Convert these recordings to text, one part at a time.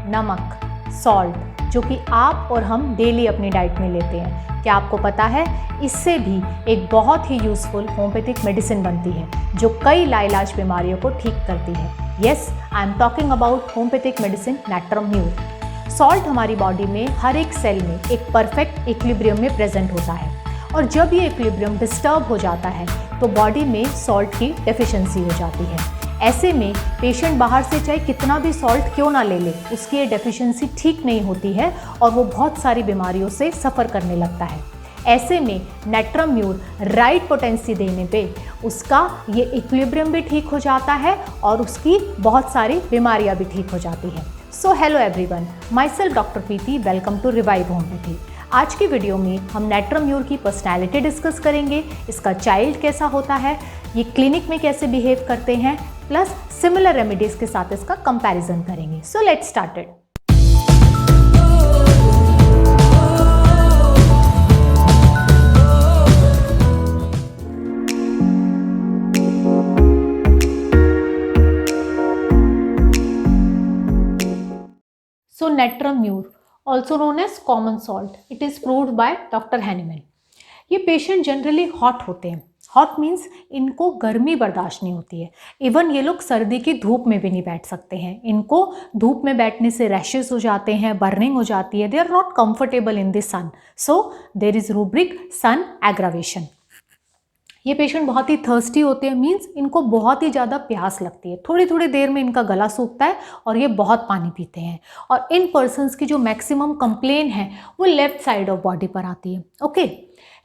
नमक, सॉल्ट, जो कि आप और हम डेली अपनी डाइट में लेते हैं। क्या आपको पता है इससे भी एक बहुत ही यूज़फुल होम्योपैथिक मेडिसिन बनती है जो कई लाइलाज बीमारियों को ठीक करती है। Yes, I am talking about homoeopathic medicine natrum mur. Salt हमारी बॉडी में हर एक सेल में एक परफेक्ट इक्विलिब्रियम में प्रेजेंट होता है और जब ये इक्विलिब्रियम डिस्टर्ब हो जाता है तो बॉडी में सॉल्ट की डेफिशिएंसी हो जाती है। ऐसे में पेशेंट बाहर से चाहे कितना भी सॉल्ट क्यों ना ले ले, उसकी ये डेफिशिएंसी ठीक नहीं होती है और वो बहुत सारी बीमारियों से सफ़र करने लगता है। ऐसे में नैट्रम म्यूर राइट पोटेंसी देने पे उसका ये इक्विलिब्रियम भी ठीक हो जाता है और उसकी बहुत सारी बीमारियां भी ठीक हो जाती हैं। So hello everyone, my self doctor Preeti, welcome to revive homeopathy. आज की वीडियो में हम नैट्रम म्यूर की पर्सनैलिटी डिस्कस करेंगे, इसका चाइल्ड कैसा होता है, ये क्लिनिक में कैसे बिहेव करते हैं, प्लस सिमिलर रेमेडीज के साथ इसका कंपैरिजन करेंगे। So let's started. So natrum mur, also known as common salt, it is proved by Dr. Hahnemann. ये पेशेंट जनरली हॉट होते हैं। हॉट मीन्स इनको गर्मी बर्दाश्त नहीं होती है। इवन ये लोग सर्दी की धूप में भी नहीं बैठ सकते हैं। इनको धूप में बैठने से रैशेस हो जाते हैं, बर्निंग हो जाती है। They are not comfortable in the sun, so there is rubric sun aggravation. ये पेशेंट बहुत ही थर्स्टी होते हैं, मीन्स इनको बहुत ही ज़्यादा प्यास लगती है। थोड़ी थोड़ी देर में इनका गला सूखता है और ये बहुत पानी पीते हैं। और इन पर्सनस की जो मैक्सिमम कंप्लेन है वो लेफ्ट साइड ऑफ बॉडी पर आती है। ओके,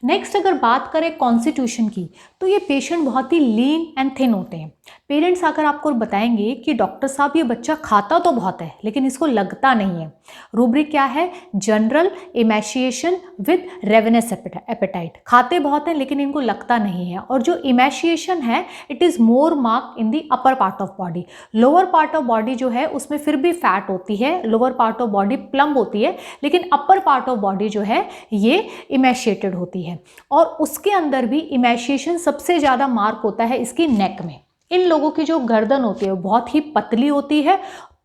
नेक्स्ट अगर बात करें कॉन्स्टिट्यूशन की, तो ये पेशेंट बहुत ही लीन एंड थिन होते हैं। पेरेंट्स आकर आपको बताएंगे कि डॉक्टर साहब ये बच्चा खाता तो बहुत है लेकिन इसको लगता नहीं है। रूब्रिक क्या है? General emaciation with ravenous appetite. खाते बहुत हैं लेकिन इनको लगता नहीं है। और जो इमैशिएशन है it is more mark in the upper part of body. Lower part of body जो है उसमें फिर भी फैट होती है, lower part of body plump होती है, लेकिन अपर पार्ट ऑफ बॉडी जो है ये इमैशिएटेड होती है। और उसके अंदर भी इमैशिएशन सबसे ज़्यादा मार्क होता है इसकी नेक में। इन लोगों की जो गर्दन होती है वो बहुत ही पतली होती है,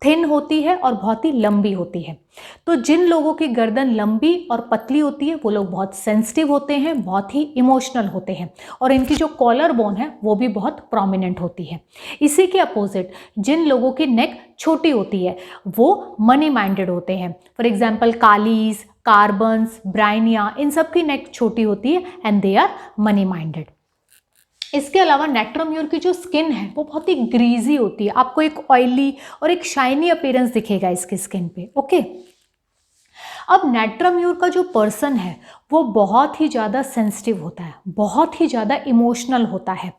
थिन होती है और बहुत ही लंबी होती है। तो जिन लोगों की गर्दन लंबी और पतली होती है वो लोग बहुत सेंसिटिव होते हैं, बहुत ही इमोशनल होते हैं और इनकी जो कॉलर बोन है वो भी बहुत प्रोमिनेंट होती है। इसी के अपोजिट जिन लोगों की नेक छोटी होती है वो मनी माइंडेड होते हैं। For example kalis, carbons, bryonia, इन सब की नेक छोटी होती है and they are money minded. इसके अलावा नैट्रम म्यूर की जो स्किन है वो बहुत ही ग्रीजी होती है। आपको एक ऑयली और एक शाइनी अपीयरेंस दिखेगा इसकी स्किन पे। ओके, अब नैट्रम म्यूर का जो पर्सन है वो बहुत ही ज़्यादा सेंसिटिव होता है, बहुत ही ज़्यादा इमोशनल होता है।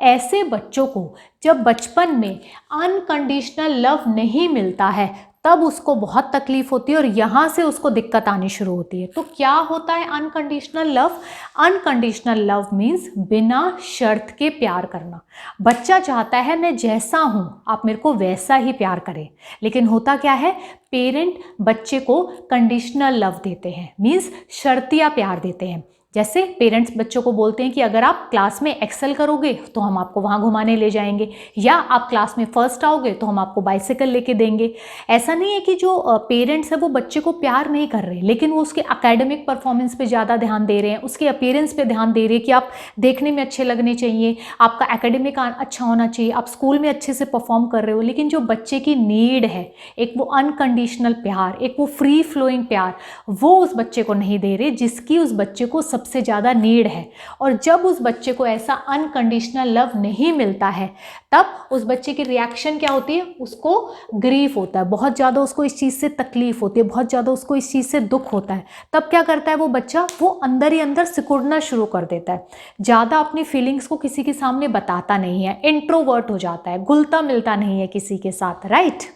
ऐसे बच्चों को जब बचपन में अनकंडीशनल लव नहीं मिलता है तब उसको बहुत तकलीफ होती है और यहाँ से उसको दिक्कत आनी शुरू होती है। तो क्या होता है unconditional love? Unconditional love means बिना शर्त के प्यार करना। बच्चा चाहता है मैं जैसा हूँ आप मेरे को वैसा ही प्यार करें, लेकिन होता क्या है, पेरेंट बच्चे को कंडीशनल लव देते हैं, मीन्स शर्तिया प्यार देते हैं। जैसे पेरेंट्स बच्चों को बोलते हैं कि अगर आप क्लास में एक्सेल करोगे तो हम आपको वहाँ घुमाने ले जाएंगे, या आप क्लास में फर्स्ट आओगे तो हम आपको बाइसिकल लेके देंगे। ऐसा नहीं है कि जो पेरेंट्स है वो बच्चे को प्यार नहीं कर रहे, लेकिन वो उसके एकेडमिक परफॉर्मेंस पे ज़्यादा ध्यान दे रहे हैं, उसके अपीयरेंस पे ध्यान दे रहे हैं कि आप देखने में अच्छे लगने चाहिए, आपका एकेडमिक अच्छा होना चाहिए, आप स्कूल में अच्छे से परफॉर्म कर रहे हो। लेकिन जो बच्चे की नीड है, एक वो अनकंडीशनल प्यार, एक वो फ्री फ्लोइंग प्यार, वो उस बच्चे को नहीं दे रहे जिसकी उस बच्चे को सबसे ज़्यादा नीड है। और जब उस बच्चे को ऐसा अनकंडीशनल लव नहीं मिलता है तब उस बच्चे की रिएक्शन क्या होती है? उसको ग्रीफ होता है, बहुत ज़्यादा उसको इस चीज़ से तकलीफ होती है, बहुत ज़्यादा उसको इस चीज़ से दुख होता है। तब क्या करता है वो बच्चा? वो अंदर ही अंदर सिकुड़ना शुरू कर देता है, ज़्यादा अपनी फीलिंग्स को किसी के सामने बताता नहीं है, इंट्रोवर्ट हो जाता है, घुलता मिलता नहीं है किसी के साथ, राइट।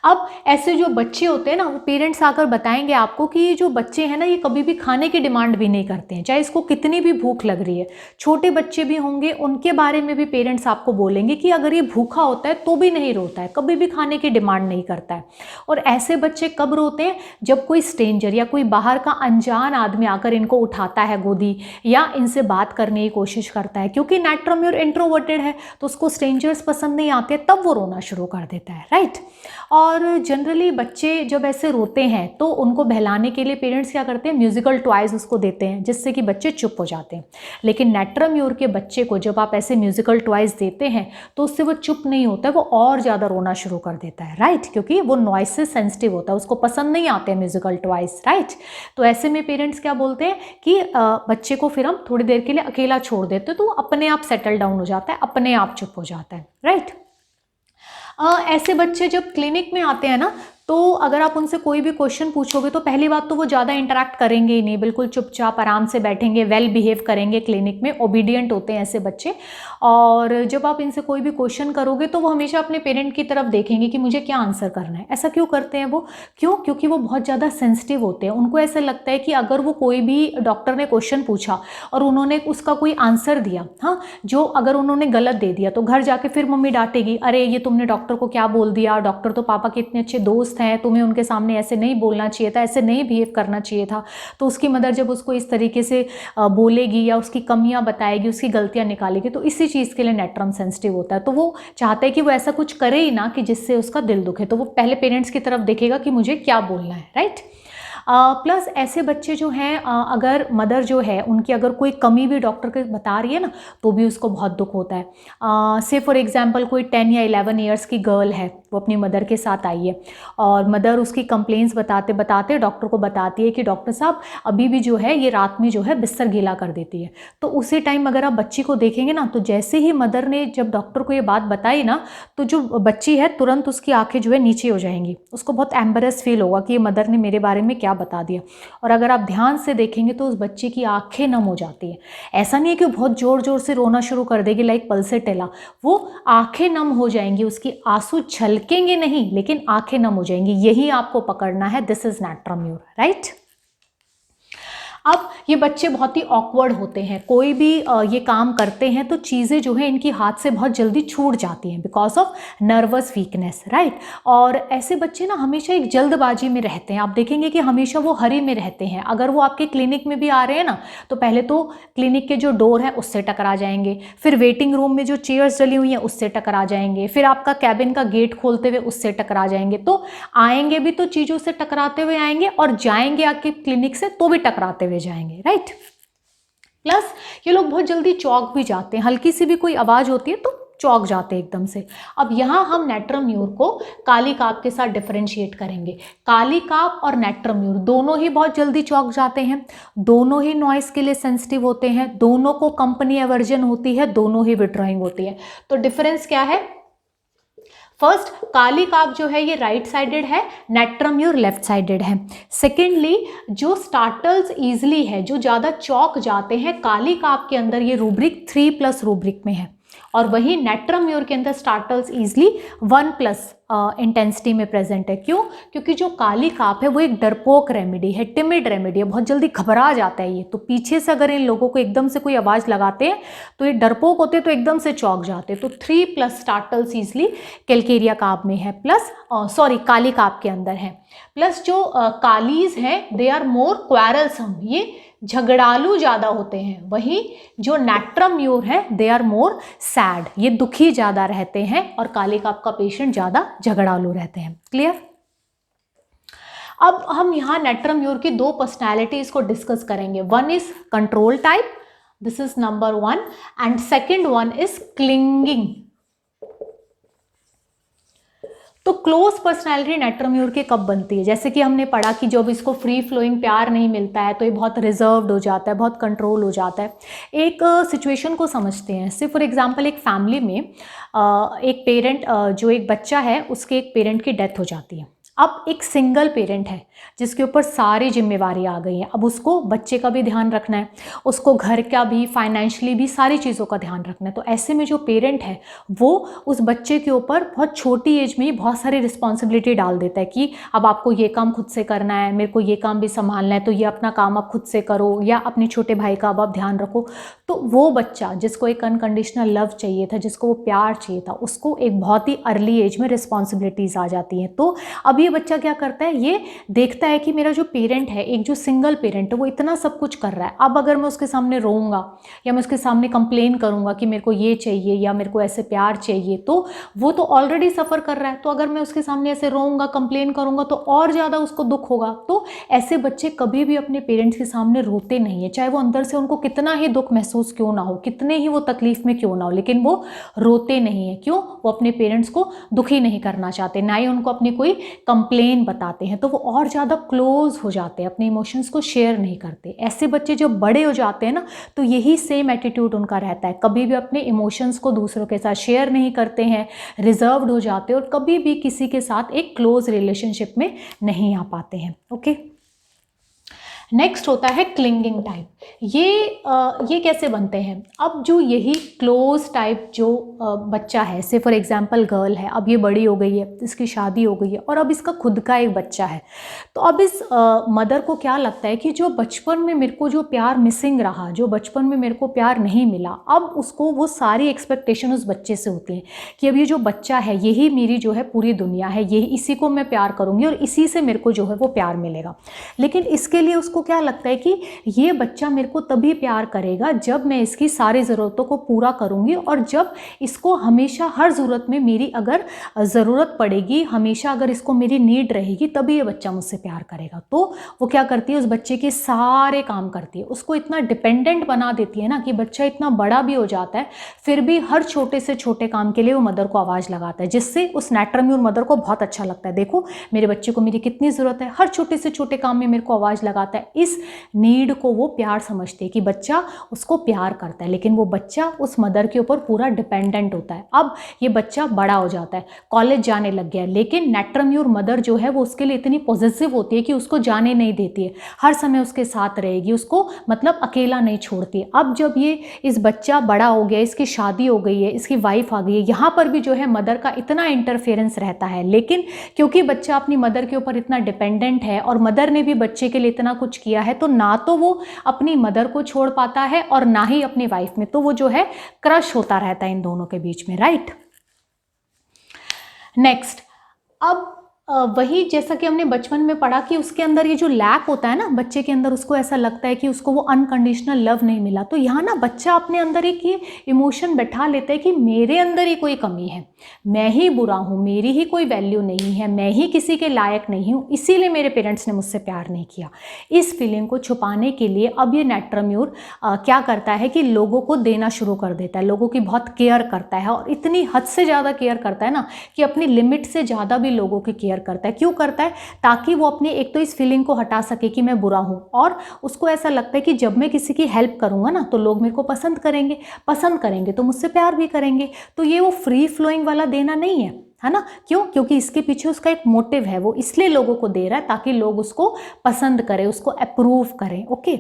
अब ऐसे जो बच्चे होते हैं ना, वो पेरेंट्स आकर बताएंगे आपको कि ये जो बच्चे हैं ना ये कभी भी खाने की डिमांड भी नहीं करते हैं, चाहे इसको कितनी भी भूख लग रही है। छोटे बच्चे भी होंगे उनके बारे में भी पेरेंट्स आपको बोलेंगे कि अगर ये भूखा होता है तो भी नहीं रोता है, कभी भी खाने की डिमांड नहीं करता है। और ऐसे बच्चे कब रोते हैं? जब कोई स्ट्रेंजर या कोई बाहर का अनजान आदमी आकर इनको उठाता है गोदी या इनसे बात करने की कोशिश करता है। क्योंकि नैट्रम म्यूर इंट्रोवर्टेड है तो उसको स्ट्रेंजर्स पसंद नहीं आते, तब वो रोना शुरू कर देता है, राइट। और और जनरली बच्चे जब ऐसे रोते हैं तो उनको बहलाने के लिए पेरेंट्स क्या करते हैं, म्यूजिकल टॉयज उसको देते हैं जिससे कि बच्चे चुप हो जाते हैं। लेकिन नेट्रम्यूर के बच्चे को जब आप ऐसे म्यूजिकल टॉयज देते हैं तो उससे वो चुप नहीं होता है, वो और ज़्यादा रोना शुरू कर देता है, राइट, क्योंकि वो नॉइस से सेंसिटिव होता है, उसको पसंद नहीं आते हैं म्यूजिकल टॉयज, राइट। तो ऐसे में पेरेंट्स क्या बोलते हैं कि बच्चे को फिर हम थोड़ी देर के लिए अकेला छोड़ देते हैं तो वो अपने आप सेटल डाउन हो जाता है, अपने आप चुप हो जाता है, राइट। ऐसे बच्चे जब क्लिनिक में आते हैं ना तो अगर आप उनसे कोई भी क्वेश्चन पूछोगे तो पहली बात तो वो ज़्यादा इंटरेक्ट करेंगे ही नहीं, बिल्कुल चुपचाप आराम से बैठेंगे, वेल बिहेव करेंगे, क्लिनिक में ओबीडियंट होते हैं ऐसे बच्चे। और जब आप इनसे कोई भी क्वेश्चन करोगे तो वो हमेशा अपने पेरेंट की तरफ देखेंगे कि मुझे क्या आंसर करना है। ऐसा क्यों करते हैं वो? क्योंकि वो बहुत ज़्यादा सेंसिटिव होते हैं। उनको ऐसा लगता है कि अगर वो कोई भी डॉक्टर ने क्वेश्चन पूछा और उन्होंने उसका कोई आंसर दिया, हाँ, जो अगर उन्होंने गलत दे दिया तो घर जाके फिर मम्मी डांटेगी, अरे ये तुमने डॉक्टर को क्या बोल दिया, डॉक्टर तो पापा के इतने अच्छे दोस्त हैं, तुम्हें उनके सामने ऐसे नहीं बोलना चाहिए था, ऐसे नहीं बिहेव करना चाहिए था। तो उसकी मदर जब उसको इस तरीके से बोलेगी या उसकी कमियां बताएगी, उसकी गलतियां निकालेगी, तो इसी चीज़ के लिए नेट्रम सेंसिटिव होता है। तो वो चाहता है कि वो ऐसा कुछ करे ही ना कि जिससे उसका दिल दुखे, तो वो पहले पेरेंट्स की तरफ देखेगा कि मुझे क्या बोलना है, राइट। प्लस ऐसे बच्चे जो हैं, अगर मदर जो है उनकी अगर कोई कमी भी डॉक्टर के बता रही है ना तो भी उसको बहुत दुख होता है। से फॉर एग्जांपल कोई 10 या 11 ईयर्स की गर्ल है, वो अपनी मदर के साथ आई है और मदर उसकी कंप्लेंट्स बताते बताते डॉक्टर को बताती है कि डॉक्टर साहब अभी भी जो है ये रात में जो है बिस्तर गीला कर देती है। तो उसी टाइम अगर आप बच्ची को देखेंगे ना तो जैसे ही मदर ने जब डॉक्टर को ये बात बताई ना तो जो बच्ची है तुरंत उसकी आंखें जो है नीचे हो जाएंगी, उसको बहुत एम्बेरस फील होगा कि ये मदर ने मेरे बारे में क्या बता दिया। और अगर आप ध्यान से देखेंगे तो उस बच्चे की आंखें नम हो जाती है। ऐसा नहीं है कि वो बहुत जोर जोर से रोना शुरू कर देगी लाइक पल्सेटेला, वो आंखें नम हो जाएंगी, उसकी आंसू छलकेंगे नहीं लेकिन आंखें नम हो जाएंगी। यही आपको पकड़ना है, दिस इज नेट्रम्यूर, राइट। अब ये बच्चे बहुत ही ऑकवर्ड होते हैं, कोई भी ये काम करते हैं तो चीज़ें जो है इनकी हाथ से बहुत जल्दी छूट जाती हैं because of nervous weakness, right. और ऐसे बच्चे ना हमेशा एक जल्दबाजी में रहते हैं, आप देखेंगे कि हमेशा वो हरी में रहते हैं। अगर वो आपके क्लिनिक में भी आ रहे हैं ना तो पहले तो क्लिनिक के जो डोर है उससे टकरा जाएंगे, फिर वेटिंग रूम में जो चेयर्स डली हुई हैं उससे टकरा जाएंगे, फिर आपका कैबिन का गेट खोलते हुए उससे टकरा जाएंगे। तो आएंगे भी तो चीज़ों से टकराते हुए आएंगे और जाएंगे आपके क्लिनिक से तो भी टकराते हुए जाएंगे, राइट। प्लस ये लोग बहुत जल्दी चौंक भी जाते हैं, हल्की सी भी कोई आवाज होती है तो चौंक जाते हैं एकदम से। अब यहाँ हम नेट्रम्यूर को काली काप के साथ डिफरेंशिएट करेंगे। काली काप और नेट्रम्यूर दोनों ही बहुत जल्दी चौंक जाते हैं, दोनों ही नॉइस के लिए सेंसिटिव होते हैं, दोनों को कंपनी एवर्जन होती है, दोनों ही विड्रॉइंग होती है। तो डिफरेंस क्या है? फर्स्ट, काली काप जो है ये राइट साइडेड है, नेट्रम्यूर लेफ्ट साइडेड है। सेकेंडली, जो स्टार्टल्स इजिली है, जो ज़्यादा चौक जाते हैं, काली काप के अंदर ये रूब्रिक 3+ रूब्रिक में है और वही नेट्रम्यूर के अंदर स्टार्टल्स इजिली 1+ इंटेंसिटी में प्रेजेंट है। क्यों? क्योंकि जो काली काप है वो एक डरपोक रेमेडी है, टिमिड रेमेडी है, बहुत जल्दी घबरा जाता है ये। तो पीछे से अगर इन लोगों को एकदम से कोई आवाज़ लगाते हैं तो ये डरपोक होते तो एकदम से चौंक जाते। तो 3+ स्टार्टल्स इजिली कैलकेरिया काप में है, प्लस काली काप के अंदर है। प्लस जो कालीज हैं दे आर मोर क्वारलसम, ये झगड़ालू ज़्यादा होते हैं। वहीं जो नेट्रम्यूर है दे आर मोर सैड, ये दुखी ज़्यादा रहते हैं और काली काप का पेशेंट ज़्यादा झगड़ालू रहते हैं। क्लियर? अब हम यहाँ नेट्रम्यूर की 2 पर्सनैलिटीज को डिस्कस करेंगे। One is control type, this is number 1, and second one is clinging. तो क्लोज पर्सनैलिटी नेट्रम्यूर के कब बनती है? जैसे कि हमने पढ़ा कि जब इसको फ्री फ्लोइंग प्यार नहीं मिलता है तो ये बहुत रिजर्व्ड हो जाता है, बहुत कंट्रोल हो जाता है। एक सिचुएशन को समझते हैं। से फॉर एग्जांपल एक फैमिली में एक पेरेंट, जो एक बच्चा है उसके एक पेरेंट की डेथ हो जाती है। अब एक सिंगल पेरेंट है जिसके ऊपर सारी जिम्मेवारी आ गई है। अब उसको बच्चे का भी ध्यान रखना है, उसको घर का भी, फाइनेंशियली भी, सारी चीज़ों का ध्यान रखना है। तो ऐसे में जो पेरेंट है वो उस बच्चे के ऊपर बहुत छोटी एज में ही बहुत सारी रिस्पॉन्सिबिलिटी डाल देता है कि अब आपको ये काम खुद से करना है, मेरे को ये काम भी संभालना है, तो ये अपना काम आप खुद से करो, या अपने छोटे भाई का अब आप ध्यान रखो। तो वो बच्चा जिसको एक अनकंडीशनल लव चाहिए था, जिसको वो प्यार चाहिए था, उसको एक बहुत ही अर्ली एज में रिस्पॉन्सिबिलिटीज़ आ जाती हैं। तो अब ये बच्चा क्या करता है, ये देखता है कि मेरा जो पेरेंट है, एक जो सिंगल पेरेंट है, वो इतना सब कुछ कर रहा है। अब अगर मैं उसके सामने रोऊंगा या मैं उसके सामने कंप्लेन करूंगा कि मेरे को ये चाहिए या मेरे को ऐसे प्यार चाहिए, तो वो तो ऑलरेडी सफ़र कर रहा है। तो अगर मैं उसके सामने ऐसे रोऊंगा, कंप्लेन करूंगा, तो और ज़्यादा उसको दुख होगा। तो ऐसे बच्चे कभी भी अपने पेरेंट्स के सामने रोते नहीं है, चाहे वो अंदर से उनको कितना ही दुख महसूस क्यों ना हो, कितने ही वो तकलीफ में क्यों ना हो, लेकिन वो रोते नहीं है। क्यों? वो अपने पेरेंट्स को दुखी नहीं करना चाहते, ना ही उनको अपनी कोई कंप्लेन बताते हैं। तो वो और ज़्यादा क्लोज हो जाते हैं, अपने इमोशंस को शेयर नहीं करते। ऐसे बच्चे जब बड़े हो जाते हैं ना, तो यही सेम एटीट्यूड उनका रहता है, कभी भी अपने इमोशंस को दूसरों के साथ शेयर नहीं करते हैं, रिजर्व्ड हो जाते हैं और कभी भी किसी के साथ एक क्लोज रिलेशनशिप में नहीं आ पाते हैं। ओके, नेक्स्ट होता है क्लिंगिंग टाइप। ये कैसे बनते हैं? अब जो यही क्लोज टाइप जो बच्चा है, से फॉर एग्जांपल गर्ल है, अब ये बड़ी हो गई है, इसकी शादी हो गई है और अब इसका खुद का एक बच्चा है। तो अब इस मदर को क्या लगता है कि जो बचपन में मेरे को जो प्यार मिसिंग रहा, जो बचपन में मेरे को प्यार नहीं मिला, अब उसको वो सारी एक्सपेक्टेशन उस बच्चे से होती है कि अब ये जो बच्चा है, यही मेरी जो है पूरी दुनिया है, यही इसी को मैं प्यार करूँगी और इसी से मेरे को जो है वो प्यार मिलेगा। लेकिन इसके लिए उसको क्या लगता है कि ये बच्चा मेरे को तभी प्यार करेगा जब मैं इसकी सारी ज़रूरतों को पूरा करूँगी, और जब इसको हमेशा हर ज़रूरत में मेरी अगर ज़रूरत पड़ेगी, हमेशा अगर इसको मेरी नीड रहेगी, तभी ये बच्चा मुझसे प्यार करेगा। तो वो क्या करती है, उस बच्चे के सारे काम करती है, उसको इतना डिपेंडेंट बना देती है ना कि बच्चा इतना बड़ा भी हो जाता है, फिर भी हर छोटे से छोटे काम के लिए वो मदर को आवाज़ लगाता है, जिससे उस नेट्रम्यूर मदर को बहुत अच्छा लगता है। देखो मेरे बच्चे को मेरी कितनी ज़रूरत है, हर छोटे से छोटे काम में मेरे को आवाज़ लगाता है। इस नीड को वो प्यार समझते हैं कि बच्चा उसको प्यार करता है, लेकिन वो बच्चा उस मदर के ऊपर पूरा डिपेंडेंट होता है। अब ये बच्चा बड़ा हो जाता है, कॉलेज जाने लग गया है, लेकिन नेट्रम्यूर मदर जो है वो उसके लिए इतनी पॉजिटिव होती है कि उसको जाने नहीं देती है, हर समय उसके साथ रहेगी, उसको मतलब अकेला नहीं छोड़ती। अब जब ये इस बच्चा बड़ा हो गया, इसकी शादी हो गई है, इसकी वाइफ आ गई है, यहाँ पर भी जो है मदर का इतना इंटरफेरेंस रहता है, लेकिन क्योंकि बच्चा अपनी मदर के ऊपर इतना डिपेंडेंट है और मदर ने भी बच्चे के लिए इतना कुछ किया है, तो ना तो वो अपनी मदर को छोड़ पाता है और ना ही अपनी वाइफ में, तो वो जो है क्रश होता रहता है इन दोनों के बीच में, राइट। नेक्स्ट, अब वही जैसा कि हमने बचपन में पढ़ा कि उसके अंदर ये जो लैक होता है ना, बच्चे के अंदर, उसको ऐसा लगता है कि उसको वो अनकंडीशनल लव नहीं मिला। तो यहाँ ना बच्चा अपने अंदर एक ये इमोशन बैठा लेता है कि मेरे अंदर ही कोई कमी है, मैं ही बुरा हूँ, मेरी ही कोई वैल्यू नहीं है, मैं ही किसी के लायक नहीं हूँ, इसीलिए मेरे पेरेंट्स ने मुझसे प्यार नहीं किया। इस फीलिंग को छुपाने के लिए अब ये नेट्रम्यूर क्या करता है कि लोगों को देना शुरू कर देता है, लोगों की बहुत केयर करता है, और इतनी हद से ज़्यादा केयर करता है ना कि अपनी लिमिट से ज़्यादा भी लोगों की केयर करता है। क्यों करता है? ताकि वो अपने एक तो इस फीलिंग को हटा सके कि मैं बुरा हूँ, और उसको ऐसा लगता है कि जब मैं किसी की हेल्प करूँगा ना, तो लोग मेरे को पसंद करेंगे तो मुझसे प्यार भी करेंगे। तो ये वो फ्री फ्लोइंग वाला देना नहीं है ना। क्यों? क्योंकि इसके पीछे उसका एक मोटिव है, वो इसलिए लोगों को दे रहा है ताकि लोग उसको पसंद करें, उसको अप्रूव करें। ओके,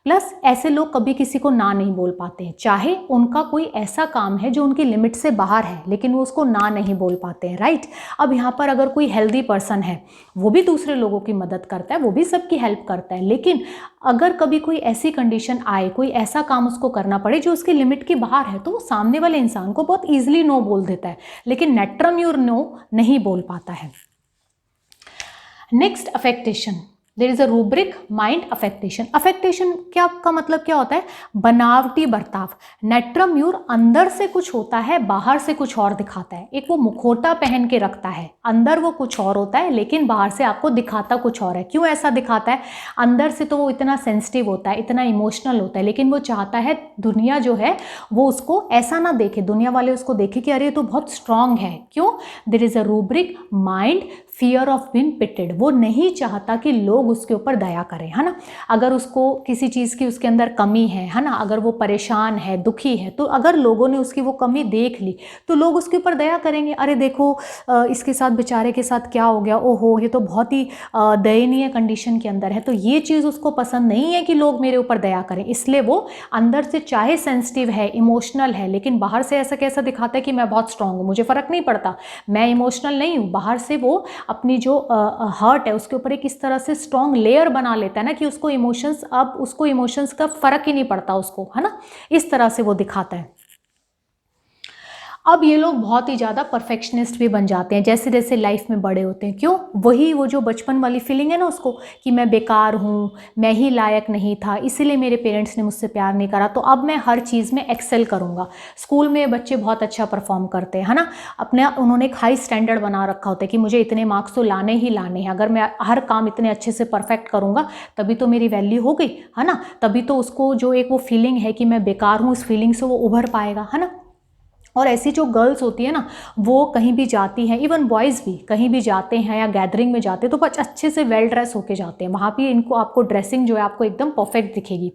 प्लस ऐसे लोग कभी किसी को ना नहीं बोल पाते हैं, चाहे उनका कोई ऐसा काम है जो उनकी लिमिट से बाहर है, लेकिन वो उसको ना नहीं बोल पाते हैं, राइट। अब यहाँ पर अगर कोई हेल्दी पर्सन है, वो भी दूसरे लोगों की मदद करता है, वो भी सबकी हेल्प करता है, लेकिन अगर कभी कोई ऐसी कंडीशन आए, कोई ऐसा काम उसको करना पड़े जो उसकी लिमिट के बाहर है, तो वो सामने वाले इंसान को बहुत ईजिली नो बोल देता है, लेकिन नेट्रम्यूर नो नहीं बोल पाता है। Next, affectation. There is a rubric, mind affectation. Affectation क्या का मतलब क्या होता है? बनावटी बर्ताव। नेट्रम्यूर अंदर से कुछ होता है, बाहर से कुछ और दिखाता है। एक वो मुखौटा पहन के रखता है, अंदर वो कुछ और होता है, लेकिन बाहर से आपको दिखाता कुछ और है। क्यों ऐसा दिखाता है? अंदर से तो वो इतना सेंसिटिव होता है, इतना इमोशनल होता है, लेकिन वो चाहता है दुनिया जो है वो उसको ऐसा ना देखे, दुनिया वाले उसको देखे कि अरे ये तो बहुत स्ट्रांग है। क्यों? There is a rubric, mind, fear of being pitied. वो नहीं चाहता कि लोग उसके ऊपर दया करें, है ना। अगर उसको किसी चीज़ की उसके अंदर कमी है ना, अगर वो परेशान है, दुखी है, तो अगर लोगों ने उसकी वो कमी देख ली तो लोग उसके ऊपर दया करेंगे। अरे देखो इसके साथ, बेचारे के साथ क्या हो गया, ओहो ये तो बहुत ही दयनीय कंडीशन के अंदर है। तो ये चीज़ उसको पसंद नहीं है कि लोग मेरे ऊपर दया करें, इसलिए वो अंदर से चाहे सेंसिटिव है, इमोशनल है, लेकिन बाहर से ऐसा कैसा दिखाता है कि मैं बहुत स्ट्रांग हूँ, मुझे फ़र्क नहीं पड़ता, मैं इमोशनल नहीं हूँ। बाहर से वो अपनी जो हर्ट है उसके ऊपर एक इस तरह से स्ट्रॉन्ग लेयर बना लेता है ना कि उसको इमोशंस का फर्क ही नहीं पड़ता उसको, है ना, इस तरह से वो दिखाता है। अब ये लोग बहुत ही ज़्यादा परफेक्शनिस्ट भी बन जाते हैं जैसे जैसे लाइफ में बड़े होते हैं। क्यों? वही वो जो बचपन वाली फीलिंग है ना उसको, कि मैं बेकार हूँ, मैं ही लायक नहीं था, इसीलिए मेरे पेरेंट्स ने मुझसे प्यार नहीं करा, तो अब मैं हर चीज़ में एक्सेल करूँगा। स्कूल में बच्चे बहुत अच्छा परफॉर्म करते हैं, है ना, अपने उन्होंने एक हाई स्टैंडर्ड बना रखा होता है कि मुझे इतने मार्क्स तो लाने ही लाने हैं, अगर मैं हर काम इतने अच्छे से परफेक्ट करूँगा तभी तो मेरी वैल्यू हो गई, है ना, तभी तो उसको जो एक वो फीलिंग है कि मैं बेकार हूँ, उस फीलिंग से वो उभर पाएगा, है ना। और ऐसी जो गर्ल्स होती है ना, वो कहीं भी जाती हैं, इवन बॉयज़ भी कहीं भी जाते हैं या गैदरिंग में जाते हैं तो बस अच्छे से वेल ड्रेस होके जाते हैं, वहाँ भी इनको आपको ड्रेसिंग जो है आपको एकदम परफेक्ट दिखेगी।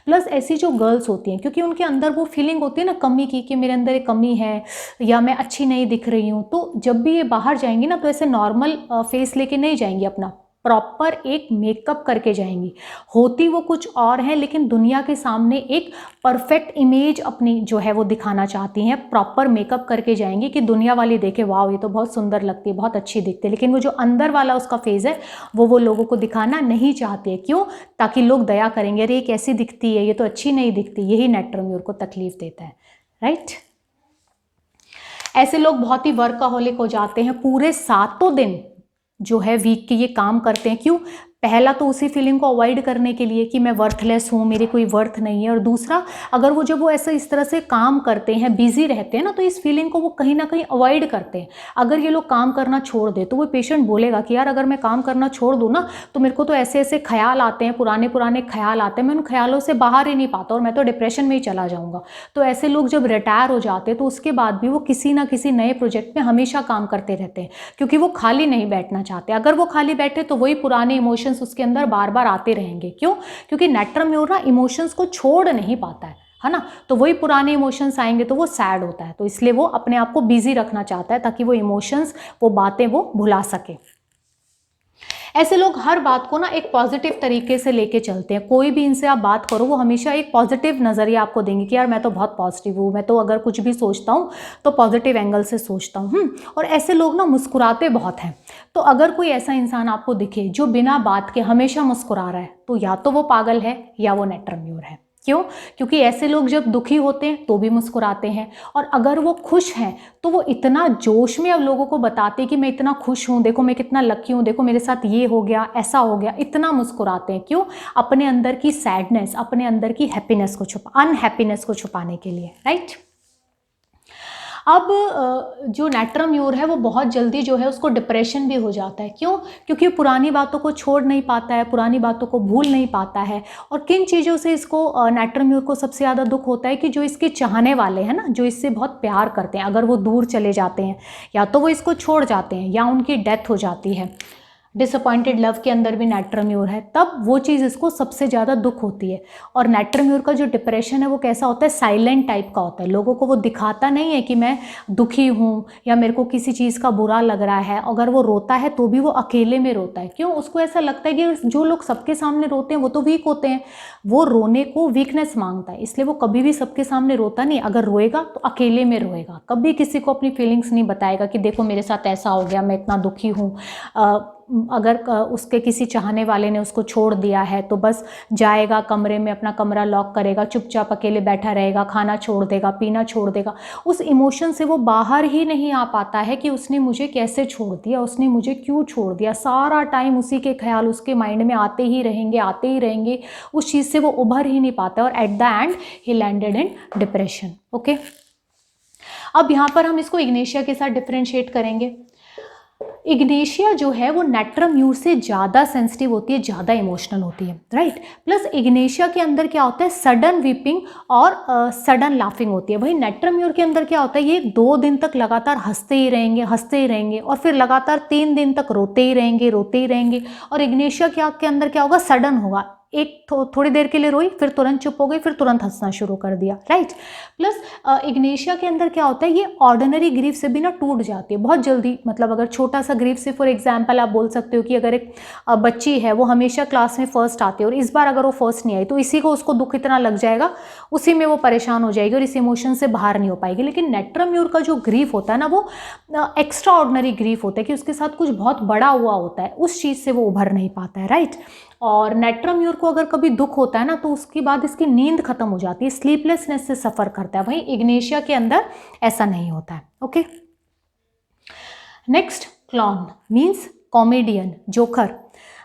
प्लस ऐसी जो गर्ल्स होती हैं, क्योंकि उनके अंदर वो फीलिंग होती है ना कमी की, कि मेरे अंदर एक कमी है या मैं अच्छी नहीं दिख रही हूँ, तो जब भी ये बाहर जाएंगी ना तो ऐसे नॉर्मल फेस लेके नहीं जाएंगी, अपना प्रॉपर एक मेकअप करके जाएंगी। होती वो कुछ और है, लेकिन दुनिया के सामने एक परफेक्ट इमेज अपनी जो है वो दिखाना चाहती हैं, प्रॉपर मेकअप करके जाएंगी कि दुनिया वाली देखे वाह ये तो बहुत सुंदर लगती है, बहुत अच्छी दिखती है, लेकिन वो जो अंदर वाला उसका फेज है वो लोगों को दिखाना नहीं चाहती है। क्यों? ताकि लोग दया करेंगे, अरे ये कैसी दिखती है, ये तो अच्छी नहीं दिखती। यही नेट्रम्यूर को तकलीफ देता है, राइट। ऐसे लोग बहुत ही वर्कaholic हो जाते हैं, पूरे 7 दिन जो है वीक के ये काम करते हैं। क्यों? पहला तो उसी फीलिंग को अवॉइड करने के लिए कि मैं वर्थलेस हूँ, मेरी कोई वर्थ नहीं है, और दूसरा अगर वो जब वो ऐसे इस तरह से काम करते हैं, बिजी रहते हैं ना, तो इस फीलिंग को वो कहीं ना कहीं अवॉइड करते हैं। अगर ये लोग काम करना छोड़ दे तो वो पेशेंट बोलेगा कि यार अगर मैं काम करना छोड़ दूँ ना तो मेरे को तो ऐसे ऐसे ख्याल आते हैं, पुराने पुराने ख्याल आते हैं, मैं उन ख्यालों से बाहर ही नहीं पाता और मैं तो डिप्रेशन में ही चला जाऊँगा। तो ऐसे लोग जब रिटायर हो जाते हैं तो उसके बाद भी वो किसी ना किसी नए प्रोजेक्ट में हमेशा काम करते रहते हैं, क्योंकि वो खाली नहीं बैठना चाहते। अगर वो खाली बैठे तो वही पुराने इमोशंस उसके अंदर बार बार आते रहेंगे। क्यों? क्योंकि नेट्रम्यूर ना इमोशंस को छोड़ नहीं पाता है ना, तो वही पुराने इमोशंस आएंगे तो वो सैड होता है, तो इसलिए वो अपने आप को बिजी रखना चाहता है ताकि वो इमोशंस, वो बातें वो भुला सके। ऐसे लोग हर बात को ना एक पॉजिटिव तरीके से लेके चलते हैं। कोई भी इनसे आप बात करो वो हमेशा एक पॉजिटिव नज़रिया आपको देंगे कि यार मैं तो बहुत पॉजिटिव हूँ, मैं तो अगर कुछ भी सोचता हूँ तो पॉजिटिव एंगल से सोचता हूँ। और ऐसे लोग ना मुस्कुराते बहुत हैं। तो अगर कोई ऐसा इंसान आपको दिखे जो बिना बात के हमेशा मुस्कुरा रहा है तो या तो वो पागल है या वो नेट्रम्यूर है। क्यों? क्योंकि ऐसे लोग जब दुखी होते हैं तो भी मुस्कुराते हैं, और अगर वो खुश हैं तो वो इतना जोश में अब लोगों को बताते हैं कि मैं इतना खुश हूँ, देखो मैं कितना लकी हूँ, देखो मेरे साथ ये हो गया, ऐसा हो गया, इतना मुस्कुराते हैं। क्यों? अपने अंदर की सैडनेस, अपने अंदर की हैप्पीनेस को अनहैप्पीनेस को छुपाने के लिए, राइट। अब जो नेट्रम्यूर है वो बहुत जल्दी जो है उसको डिप्रेशन भी हो जाता है। क्यों? क्योंकि पुरानी बातों को छोड़ नहीं पाता है, पुरानी बातों को भूल नहीं पाता है। और किन चीज़ों से इसको नेट्रम्यूर को सबसे ज़्यादा दुख होता है कि जो इसके चाहने वाले हैं ना, जो इससे बहुत प्यार करते हैं, अगर वो दूर चले जाते हैं या तो वो इसको छोड़ जाते हैं या उनकी डेथ हो जाती है। डिसअपॉइंटेड लव के अंदर भी नेट्रम्यूर है, तब वो चीज़ इसको सबसे ज़्यादा दुख होती है। और नेट्रम्यूर का जो डिप्रेशन है वो कैसा होता है? साइलेंट टाइप का होता है। लोगों को वो दिखाता नहीं है कि मैं दुखी हूँ या मेरे को किसी चीज़ का बुरा लग रहा है। अगर वो रोता है तो भी वो अकेले में रोता है। क्यों? उसको ऐसा लगता है कि जो लोग सबके सामने रोते हैं वो तो वीक होते हैं, वो रोने को वीकनेस मांगता है, इसलिए वो कभी भी सबके सामने रोता नहीं। अगर रोएगा तो अकेले में रोएगा, कभी किसी को अपनी फीलिंग्स नहीं बताएगा कि देखो मेरे साथ ऐसा हो गया, मैं इतना दुखी हूँ। अगर उसके किसी चाहने वाले ने उसको छोड़ दिया है तो बस जाएगा कमरे में, अपना कमरा लॉक करेगा, चुपचाप अकेले बैठा रहेगा, खाना छोड़ देगा, पीना छोड़ देगा। उस इमोशन से वो बाहर ही नहीं आ पाता है कि उसने मुझे कैसे छोड़ दिया, उसने मुझे क्यों छोड़ दिया। सारा टाइम उसी के ख्याल उसके माइंड में आते ही रहेंगे, उस चीज़ से वो उभर ही नहीं पाता और eight the end he landed in depression. Okay, अब यहाँ पर हम इसको इग्नेशिया के साथ डिफरेंशिएट करेंगे। इग्नेशिया जो है वो नेट्रम्यूर से ज़्यादा सेंसिटिव होती है, ज़्यादा इमोशनल होती है, राइट। प्लस इग्नेशिया के अंदर क्या होता है? सडन वीपिंग और सडन लाफिंग होती है। वही नेट्रम्यूर के अंदर क्या होता है? ये 2 दिन तक लगातार हंसते ही रहेंगे और फिर लगातार 3 दिन तक रोते ही रहेंगे। और इग्नेशिया के अंदर क्या होगा? सडन होगा, एक थोड़ी देर के लिए रोई, फिर तुरंत चुप हो गई, फिर तुरंत हंसना शुरू कर दिया, राइट। प्लस इग्नेशिया के अंदर क्या होता है? ये ऑर्डिनरी ग्रीफ से भी ना टूट जाती है बहुत जल्दी। मतलब अगर छोटा सा ग्रीफ से, फॉर एग्जांपल आप बोल सकते हो कि अगर एक बच्ची है वो हमेशा क्लास में फर्स्ट आती है और इस बार अगर वो फर्स्ट नहीं आई तो इसी को उसको दुख इतना लग जाएगा, उसी में वो परेशान हो जाएगी और इस इमोशन से बाहर नहीं हो पाएगी। लेकिन नेट्रम्यूर का जो ग्रीफ होता है ना वो एक्स्ट्रा ऑर्डिनरी ग्रीफ होता है कि उसके साथ कुछ बहुत बड़ा हुआ होता है, उस चीज़ से वो उभर नहीं पाता है, राइट। और नेट्रम्यूर को अगर कभी दुख होता है ना तो उसके बाद इसकी नींद खत्म हो जाती है, स्लीपलेसनेस से सफ़र करता है। वहीं इग्नेशिया के अंदर ऐसा नहीं होता है। Okay, next clone means comedian, joker.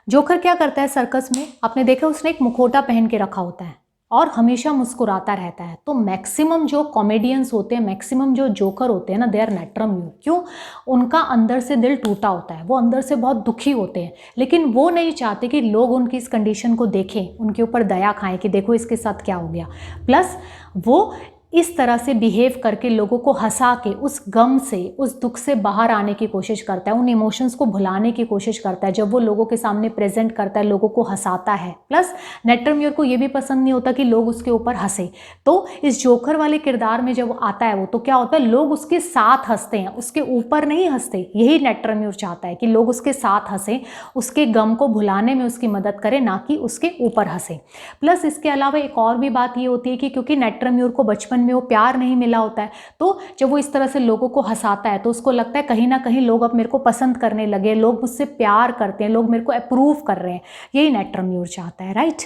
Joker क्या करता है सर्कस में, आपने देखा उसने एक मुखौटा पहन के रखा होता है और हमेशा मुस्कुराता रहता है। तो मैक्सिमम जो कॉमेडियंस होते हैं, मैक्सिमम जो जोकर होते हैं ना, दे आर नेट्रम्यूर। क्यों? उनका अंदर से दिल टूटा होता है, वो अंदर से बहुत दुखी होते हैं, लेकिन वो नहीं चाहते कि लोग उनकी इस कंडीशन को देखें, उनके ऊपर दया खाएं कि देखो इसके साथ क्या हो गया। प्लस वो इस तरह से बिहेव करके लोगों को हंसा के उस गम से, उस दुख से बाहर आने की कोशिश करता है, उन इमोशंस को भुलाने की कोशिश करता है। जब वो लोगों के सामने प्रेजेंट करता है, लोगों को हंसाता है। प्लस नेट्रम्यूर को ये भी पसंद नहीं होता कि लोग उसके ऊपर हंसे। तो इस जोकर वाले किरदार में जब आता है वो, तो क्या होता है, लोग उसके साथ हंसते हैं, उसके ऊपर नहीं हंसते। यही नेट्रम्यूर चाहता है कि लोग उसके साथ हंसें, उसके गम को भुलाने में उसकी मदद करें, ना कि उसके ऊपर हंसें। प्लस इसके अलावा एक और भी बात ये होती है कि क्योंकि नेट्रम्यूर को बचपन में वो प्यार नहीं मिला होता है, तो जब वो इस तरह से लोगों को हंसाता है तो उसको लगता है कहीं ना कहीं लोग अब मेरे को पसंद करने लगे, लोग मुझसे प्यार करते हैं, लोग मेरे को अप्रूव कर रहे हैं। यही नेट्रम्यूर चाहता है, राइट।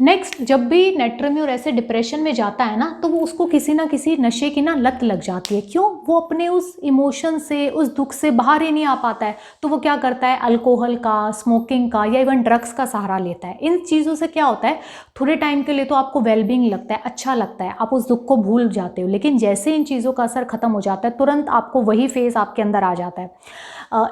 नेक्स्ट, जब भी नेट्रम्यूर ऐसे डिप्रेशन में जाता है ना, तो वो उसको किसी ना किसी नशे की ना लत लग जाती है। क्यों? वो अपने उस इमोशन से, उस दुख से बाहर ही नहीं आ पाता है, तो वो क्या करता है, अल्कोहल का, स्मोकिंग का या इवन ड्रग्स का सहारा लेता है। इन चीज़ों से क्या होता है, थोड़े टाइम के लिए तो आपको वेलबींग लगता है, अच्छा लगता है, आप उस दुख को भूल जाते हो, लेकिन जैसे इन चीज़ों का असर खत्म हो जाता है, तुरंत आपको वही फेज आपके अंदर आ जाता है।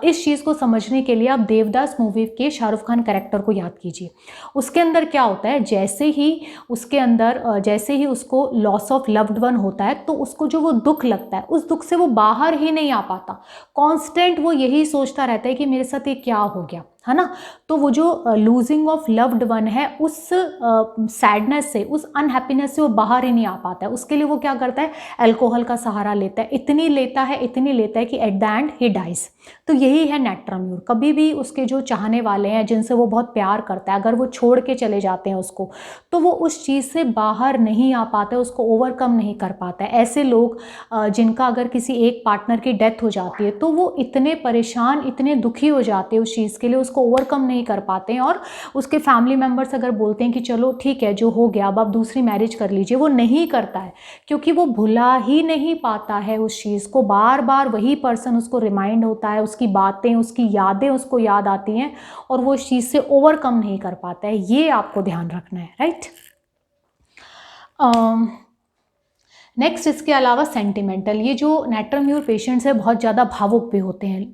इस चीज़ को समझने के लिए आप देवदास मूवी के शाहरुख खान कैरेक्टर को याद कीजिए। उसके अंदर क्या होता है, जैसे ही उसके अंदर जैसे ही उसको लॉस ऑफ लव्ड वन होता है, तो उसको जो वो दुख लगता है, उस दुख से वो बाहर ही नहीं आ पाता। कांस्टेंट वो यही सोचता रहता है कि मेरे साथ ये क्या हो गया, है ना। तो वो जो लूजिंग ऑफ लव्ड वन है, उस सैडनेस से, उस अनहैप्पीनेस से वो बाहर ही नहीं आ पाता है। उसके लिए वो क्या करता है, अल्कोहल का सहारा लेता है, इतनी लेता है कि एट द एंड ही डाइज। तो यही है नेट्रम्यूर। कभी भी उसके जो चाहने वाले हैं, जिनसे वो बहुत प्यार करता है, अगर वो छोड़ के चले जाते हैं उसको, तो वो उस चीज़ से बाहर नहीं आ पाता है, उसको ओवरकम नहीं कर पाता है। ऐसे लोग जिनका अगर किसी एक पार्टनर की डेथ हो जाती है, तो वो इतने परेशान, इतने दुखी हो जाते हैं उस चीज़ के लिए, उसको ओवरकम नहीं कर पाते हैं। और उसके फैमिली मेम्बर्स अगर बोलते हैं कि चलो ठीक है, जो हो गया, अब आप दूसरी मैरिज कर लीजिए, वो नहीं करता है, क्योंकि वो भुला ही नहीं पाता है उस चीज़ को। बार बार वही पर्सन उसको रिमाइंड होता है, उसकी बातें, उसकी यादें उसको याद आती हैं, और वो इस चीज़ से ओवरकम नहीं कर पाता है। ये आपको ध्यान रखना है, राइट। नेक्स्ट, इसके अलावा सेंटिमेंटल, ये जो नेट्रम्यूर पेशेंट्स है बहुत ज़्यादा भावुक भी होते हैं,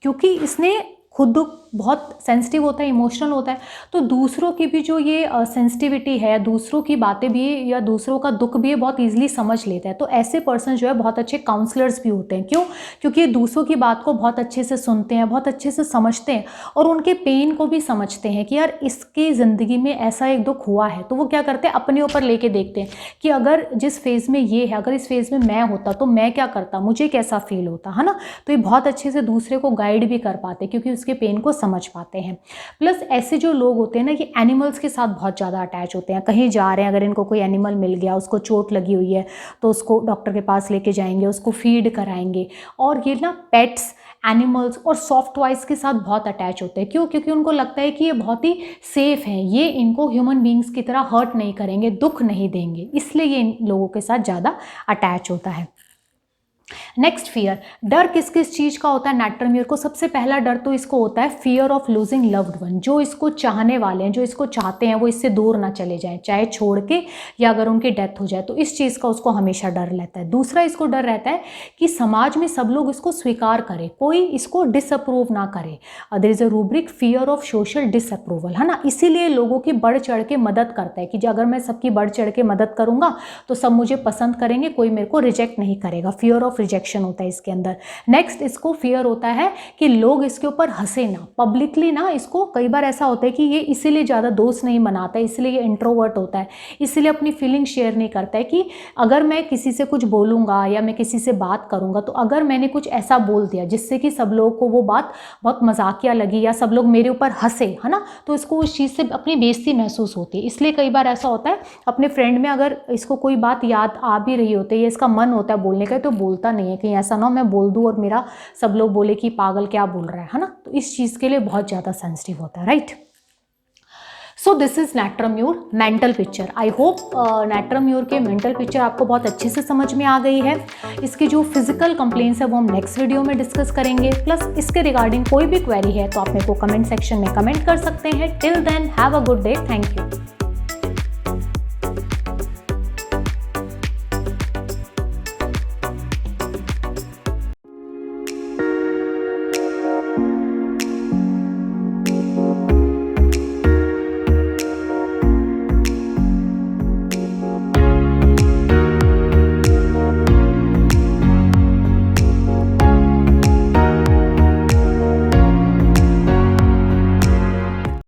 क्योंकि इसने खुद बहुत सेंसिटिव होता है, इमोशनल होता है, तो दूसरों की भी जो ये सेंसिटिविटी है, दूसरों की बातें भी या दूसरों का दुख भी ये बहुत ईजिली समझ लेता है। तो ऐसे पर्सन जो है बहुत अच्छे काउंसलर्स भी होते हैं। क्यों? क्योंकि ये दूसरों की बात को बहुत अच्छे से सुनते हैं, बहुत अच्छे से समझते हैं, और उनके पेन को भी समझते हैं कि यार इसकी ज़िंदगी में ऐसा एक दुख हुआ है। तो वो क्या करते हैं, अपने ऊपर लेके देखते हैं कि अगर जिस फेज़ में ये है, अगर इस फेज़ में मैं होता तो मैं क्या करता, मुझे कैसा फील होता, है ना। तो ये बहुत अच्छे से दूसरे को गाइड भी कर पाते, क्योंकि उसके पेन को समझ पाते हैं। प्लस ऐसे जो लोग होते हैं ना, ये एनिमल्स के साथ बहुत ज़्यादा अटैच होते हैं। कहीं जा रहे हैं, अगर इनको कोई एनिमल मिल गया, उसको चोट लगी हुई है, तो उसको डॉक्टर के पास लेके जाएंगे, उसको फीड कराएंगे। और ये ना पेट्स, एनिमल्स और सॉफ्ट टॉयज़ के साथ बहुत अटैच होते हैं। क्यों? क्योंकि उनको लगता है कि ये बहुत ही सेफ़ हैं, ये इनको ह्यूमन बींग्स की तरह हर्ट नहीं करेंगे, दुख नहीं देंगे, इसलिए ये इन लोगों के साथ ज़्यादा अटैच होता है। Next, fear. डर किस किस चीज़ का होता है नेट्रम्यूर को? सबसे पहला डर तो इसको होता है fear of losing loved one. जो इसको चाहने वाले हैं, जो इसको चाहते हैं, वो इससे दूर ना चले जाएं, चाहे छोड़ के या अगर उनकी डेथ हो जाए, तो इस चीज़ का उसको हमेशा डर रहता है। दूसरा, इसको डर रहता है कि समाज में सब लोग इसको स्वीकार करें, कोई इसको डिसअप्रूव ना करे। There is a rubric fear of social disapproval, है ना। इसीलिए लोगों की बढ़ चढ़ के मदद करता है कि अगर मैं सबकी बढ़ चढ़ के मदद करूंगा तो सब मुझे पसंद करेंगे, कोई मेरे को रिजेक्ट नहीं करेगा। फियर ऑफ रिजेक्शन होता है इसके अंदर। नेक्स्ट, इसको फियर होता है कि लोग इसके ऊपर हंसे ना, पब्लिकली ना। इसको कई बार ऐसा होता है कि ये इसीलिए ज़्यादा दोस्त नहीं बनाता है, इसलिए ये इंट्रोवर्ट होता है, इसीलिए अपनी फीलिंग शेयर नहीं करता है कि अगर मैं किसी से कुछ बोलूँगा या मैं किसी से बात करूँगा, तो अगर मैंने कुछ ऐसा बोल दिया जिससे कि सब लोगों को वो बात बहुत मजाकिया लगी या सब लोग मेरे ऊपर हंसे, है ना, तो इसको उस चीज़ से अपनी बेइज्जती महसूस होती है। इसलिए कई बार ऐसा होता है अपने फ्रेंड में, अगर इसको कोई बात याद आ भी रही होती है या इसका मन होता है बोलने का, तो बोलता ज़्यादा नहीं है, कहीं ऐसा ना हो मैं बोल दूँ और मेरा सब लोग बोले कि पागल क्या बोल रहा है ना, तो इस चीज़ के लिए बहुत ज़्यादा सेंसिटिव होता है, right. So this is natrum mur mental picture. I hope natrum mur के मेंटल पिक्चर आपको बहुत अच्छे से समझ में आ गई है। इसकी जो फिजिकल कंप्लेंट्स है वो हम नेक्स्ट वीडियो में डिस्कस करेंगे, प्लस इसके रिगार्डिंग कोई भी क्वेरी है तो आप मेरे को कमेंट सेक्शन में कमेंट कर सकते हैं। Till then have a good day, thank you.